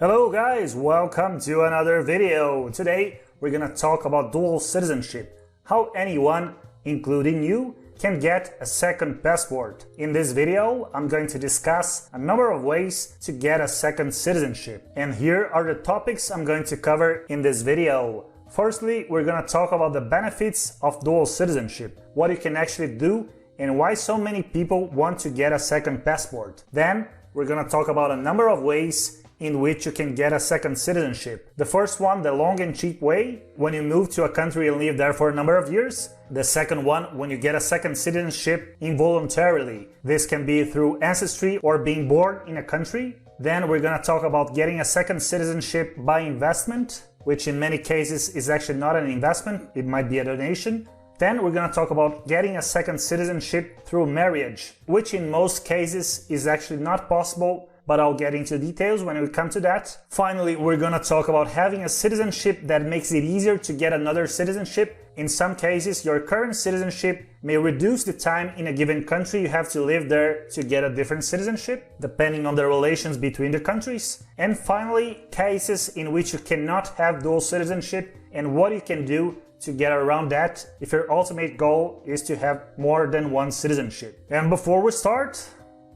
Hello guys, welcome to another video. Today we're gonna talk about dual citizenship, how anyone, including you, can get a second passport. In this video, I'm going to discuss a number of ways to get a second citizenship. And here are the topics I'm going to cover in this video. Firstly, we're gonna talk about the benefits of dual citizenship, what you can actually do, and why so many people want to get a second passport. Then, we're gonna talk about a number of ways in which you can get a second citizenship. The first one, the long and cheap way, when you move to a country and live there for a number of years. The second one, when you get a second citizenship involuntarily. This can be through ancestry or being born in a country. Then we're gonna talk about getting a second citizenship by investment, which in many cases is actually not an investment, it might be a donation. Then we're gonna talk about getting a second citizenship through marriage, which in most cases is actually not possible, but I'll get into details when we come to that. Finally, we're gonna talk about having a citizenship that makes it easier to get another citizenship. In some cases, your current citizenship may reduce the time in a given country you have to live there to get a different citizenship, depending on the relations between the countries. And finally, cases in which you cannot have dual citizenship and what you can do to get around that if your ultimate goal is to have more than one citizenship. And before we start,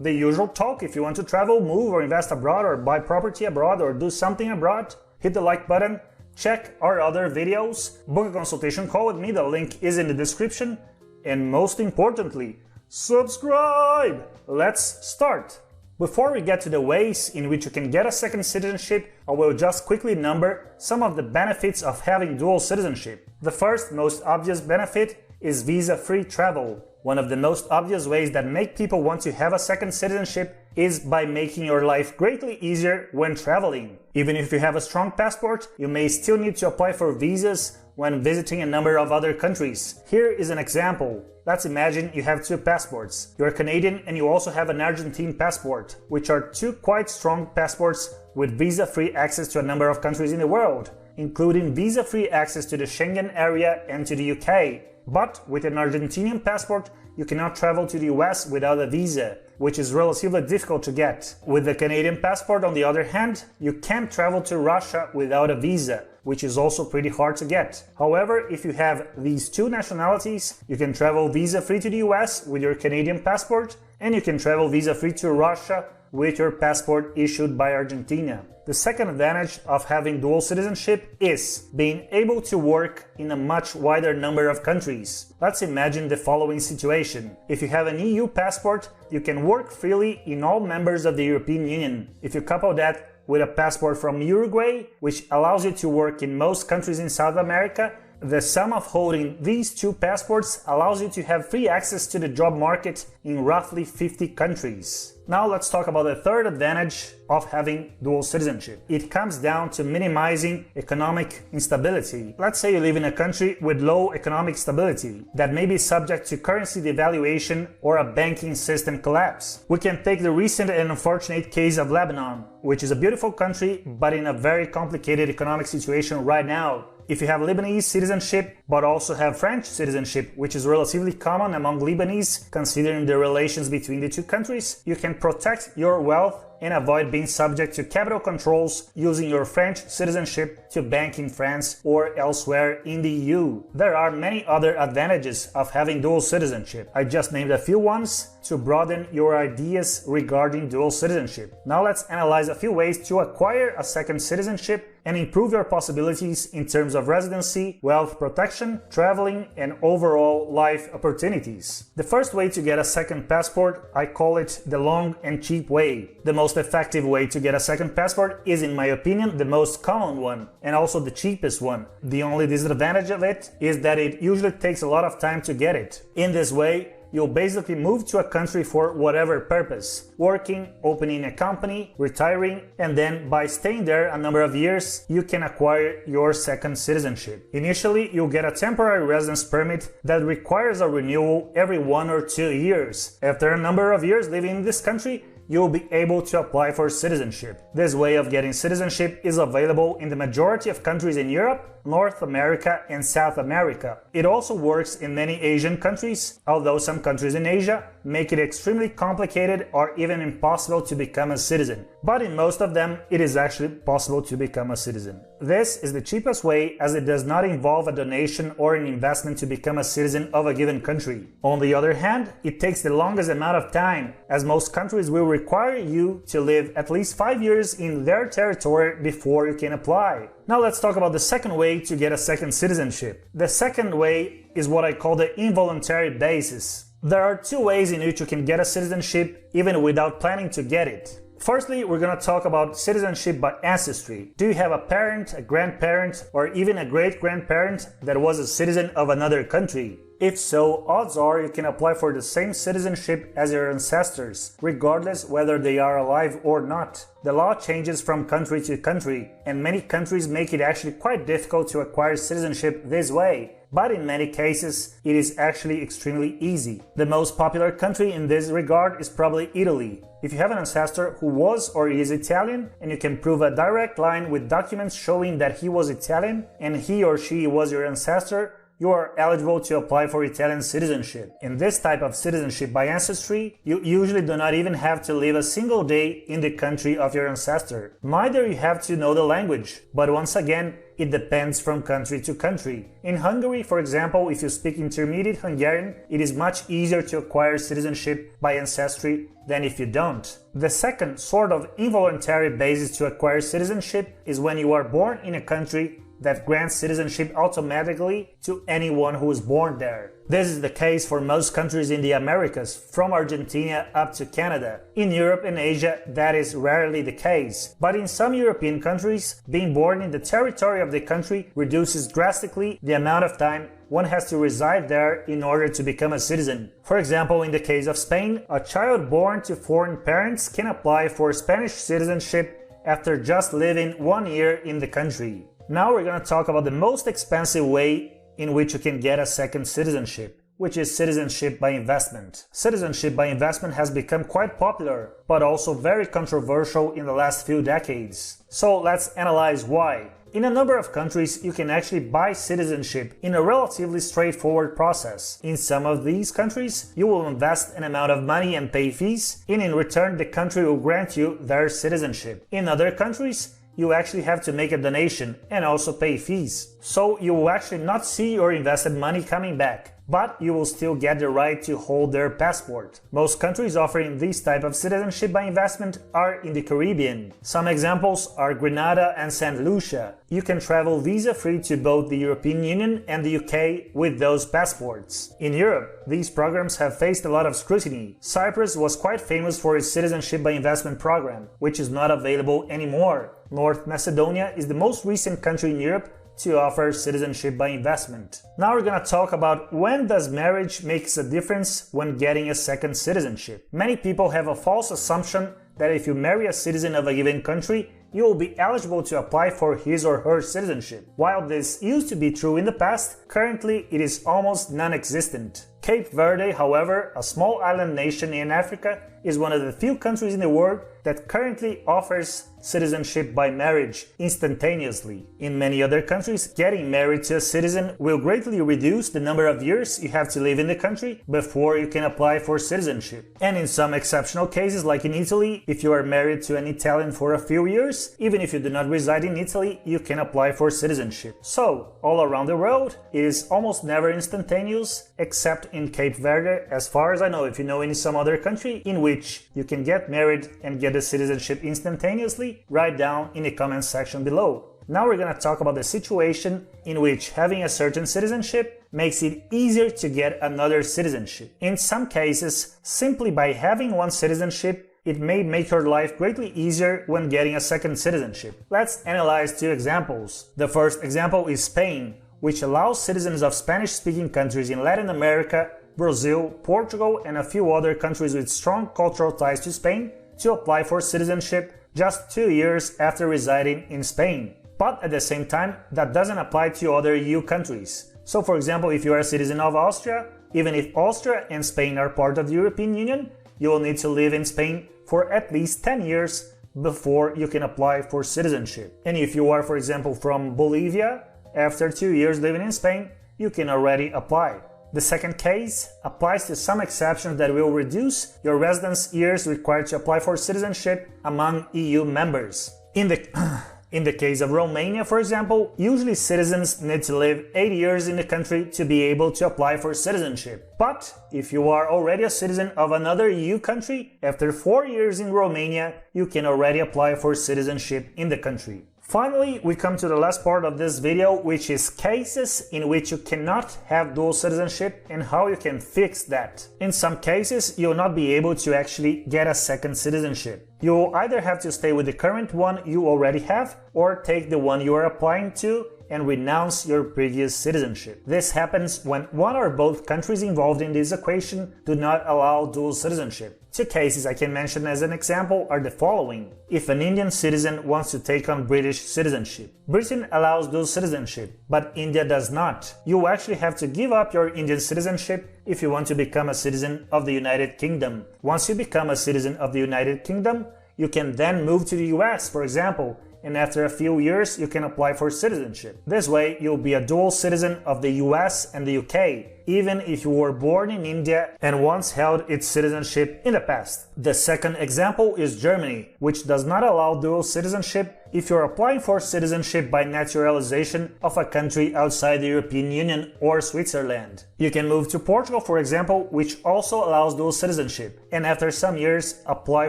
the usual talk. If you want to travel, move, or invest abroad, or buy property abroad, or do something abroad, hit the like button, check our other videos, book a consultation call with me, the link is in the description, and most importantly, subscribe! Let's start! Before we get to the ways in which you can get a second citizenship, I will just quickly number some of the benefits of having dual citizenship. The first, most obvious benefit is visa-free travel. One of the most obvious ways that make people want to have a second citizenship is by making your life greatly easier when traveling. Even if you have a strong passport, you may still need to apply for visas when visiting a number of other countries. Here is an example. Let's imagine you have two passports. You're Canadian and you also have an Argentine passport, which are two quite strong passports with visa-free access to a number of countries in the world, including visa-free access to the Schengen area and to the UK. But with an Argentinian passport, you cannot travel to the US without a visa, which is relatively difficult to get. With the Canadian passport, on the other hand, you can't travel to Russia without a visa, which is also pretty hard to get. However, if you have these two nationalities, you can travel visa-free to the US with your Canadian passport, and you can travel visa-free to Russia with your passport issued by Argentina. The second advantage of having dual citizenship is being able to work in a much wider number of countries. Let's imagine the following situation. If you have an EU passport, you can work freely in all members of the European Union. If you couple that with a passport from Uruguay, which allows you to work in most countries in South America, the sum of holding these two passports allows you to have free access to the job market in roughly 50 countries. Now let's talk about the third advantage of having dual citizenship. It comes down to minimizing economic instability. Let's say you live in a country with low economic stability that may be subject to currency devaluation or a banking system collapse. We can take the recent and unfortunate case of Lebanon, which is a beautiful country but in a very complicated economic situation right now. If you have Lebanese citizenship, but also have French citizenship, which is relatively common among Lebanese, considering the relations between the two countries, you can protect your wealth and avoid being subject to capital controls using your French citizenship to bank in France or elsewhere in the EU. There are many other advantages of having dual citizenship. I just named a few ones to broaden your ideas regarding dual citizenship. Now let's analyze a few ways to acquire a second citizenship and improve your possibilities in terms of residency, wealth protection, traveling, and overall life opportunities. The first way to get a second passport, I call it the long and cheap way. The most effective way to get a second passport is, in my opinion, the most common one and also the cheapest one. The only disadvantage of it is that it usually takes a lot of time to get it. In this way, you'll basically move to a country for whatever purpose, working, opening a company, retiring, and then by staying there a number of years, you can acquire your second citizenship. Initially, you'll get a temporary residence permit that requires a renewal every 1 or 2 years. After a number of years living in this country, you'll be able to apply for citizenship. This way of getting citizenship is available in the majority of countries in Europe, North America, and South America. It also works in many Asian countries, although some countries in Asia make it extremely complicated or even impossible to become a citizen. But in most of them, it is actually possible to become a citizen. This is the cheapest way, as it does not involve a donation or an investment to become a citizen of a given country. On the other hand, it takes the longest amount of time, as most countries will require you to live at least 5 years in their territory before you can apply. Now let's talk about the second way to get a second citizenship. The second way is what I call the involuntary basis. There are two ways in which you can get a citizenship even without planning to get it. Firstly, we're going to talk about citizenship by ancestry. Do you have a parent, a grandparent, or even a great-grandparent that was a citizen of another country? If so, odds are you can apply for the same citizenship as your ancestors, regardless whether they are alive or not. The law changes from country to country, and many countries make it actually quite difficult to acquire citizenship this way. But in many cases, it is actually extremely easy. The most popular country in this regard is probably Italy. If you have an ancestor who was or is Italian, and you can prove a direct line with documents showing that he was Italian and he or she was your ancestor, you are eligible to apply for Italian citizenship. In this type of citizenship by ancestry, you usually do not even have to live a single day in the country of your ancestor. Neither you have to know the language, but once again, it depends from country to country. In Hungary, for example, if you speak intermediate Hungarian, it is much easier to acquire citizenship by ancestry than if you don't. The second sort of involuntary basis to acquire citizenship is when you are born in a country that grants citizenship automatically to anyone who is born there. This is the case for most countries in the Americas, from Argentina up to Canada. In Europe and Asia, that is rarely the case. But in some European countries, being born in the territory of the country reduces drastically the amount of time one has to reside there in order to become a citizen. For example, in the case of Spain, a child born to foreign parents can apply for Spanish citizenship after just living 1 year in the country. Now we're going to talk about the most expensive way in which you can get a second citizenship, which is citizenship by investment. Citizenship by investment has become quite popular, but also very controversial in the last few decades. So let's analyze why. In a number of countries, you can actually buy citizenship in a relatively straightforward process. In some of these countries, you will invest an amount of money and pay fees, and in return the country will grant you their citizenship. In other countries, you actually have to make a donation and also pay fees. So you will actually not see your invested money coming back, but you will still get the right to hold their passport. Most countries offering this type of citizenship by investment are in the Caribbean. Some examples are Grenada and St. Lucia. You can travel visa-free to both the European Union and the UK with those passports. In Europe, these programs have faced a lot of scrutiny. Cyprus was quite famous for its citizenship by investment program, which is not available anymore. North Macedonia is the most recent country in Europe to offer citizenship by investment. Now we're gonna talk about when does marriage makes a difference when getting a second citizenship. Many people have a false assumption that if you marry a citizen of a given country, you will be eligible to apply for his or her citizenship. While this used to be true in the past, currently it is almost non-existent. Cape Verde, however, a small island nation in Africa, is one of the few countries in the world that currently offers citizenship by marriage instantaneously. In many other countries, getting married to a citizen will greatly reduce the number of years you have to live in the country before you can apply for citizenship. And in some exceptional cases, like in Italy, if you are married to an Italian for a few years, even if you do not reside in Italy, you can apply for citizenship. So, all around the world, it is almost never instantaneous, except in Cape Verde, as far as I know. If you know in some other country in which you can get married and get the citizenship instantaneously, write down in the comment section below. Now we're gonna talk about the situation in which having a certain citizenship makes it easier to get another citizenship. In some cases, simply by having one citizenship, it may make your life greatly easier when getting a second citizenship. Let's analyze two examples. The first example is Spain, which allows citizens of Spanish-speaking countries in Latin America, Brazil, Portugal, and a few other countries with strong cultural ties to Spain to apply for citizenship just 2 years after residing in Spain. But at the same time, that doesn't apply to other EU countries. So for example, if you are a citizen of Austria, even if Austria and Spain are part of the European Union, you will need to live in Spain for at least 10 years before you can apply for citizenship. And if you are, for example, from Bolivia, after 2 years living in Spain, you can already apply. The second case applies to some exceptions that will reduce your residence years required to apply for citizenship among EU members. In the case of Romania, for example, usually citizens need to live 8 years in the country to be able to apply for citizenship. But if you are already a citizen of another EU country, after 4 years in Romania, you can already apply for citizenship in the country. Finally, we come to the last part of this video, which is cases in which you cannot have dual citizenship and how you can fix that. In some cases, you'll not be able to actually get a second citizenship. You'll either have to stay with the current one you already have, or take the one you are applying to and renounce your previous citizenship. This happens when one or both countries involved in this equation do not allow dual citizenship. Two cases I can mention as an example are the following. If an Indian citizen wants to take on British citizenship, Britain allows dual citizenship, but India does not. You actually have to give up your Indian citizenship if you want to become a citizen of the United Kingdom. Once you become a citizen of the United Kingdom, you can then move to the US, for example, and after a few years you can apply for citizenship. This way you'll be a dual citizen of the US and the UK, even if you were born in India and once held its citizenship in the past. The second example is Germany, which does not allow dual citizenship if you're applying for citizenship by naturalization of a country outside the European Union or Switzerland. You can move to Portugal, for example, which also allows dual citizenship, and after some years apply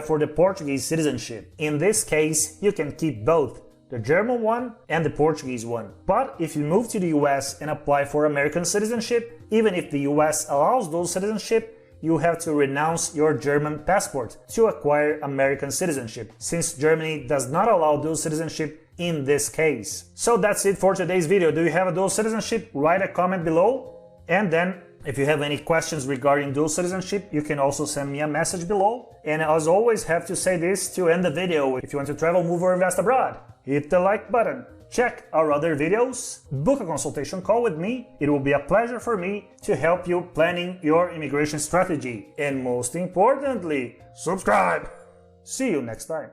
for the Portuguese citizenship. In this case, you can keep both, the German one and the Portuguese one. But if you move to the US and apply for American citizenship, even if the US allows dual citizenship, you have to renounce your German passport to acquire American citizenship, since Germany does not allow dual citizenship in this case. So that's it for today's video. Do you have a dual citizenship? Write a comment below, and then if you have any questions regarding dual citizenship, you can also send me a message below. And as always, have to say this to end the video: if you want to travel, move, or invest abroad, hit the like button. Check our other videos, book a consultation call with me. It will be a pleasure for me to help you planning your immigration strategy. And most importantly, subscribe. See you next time.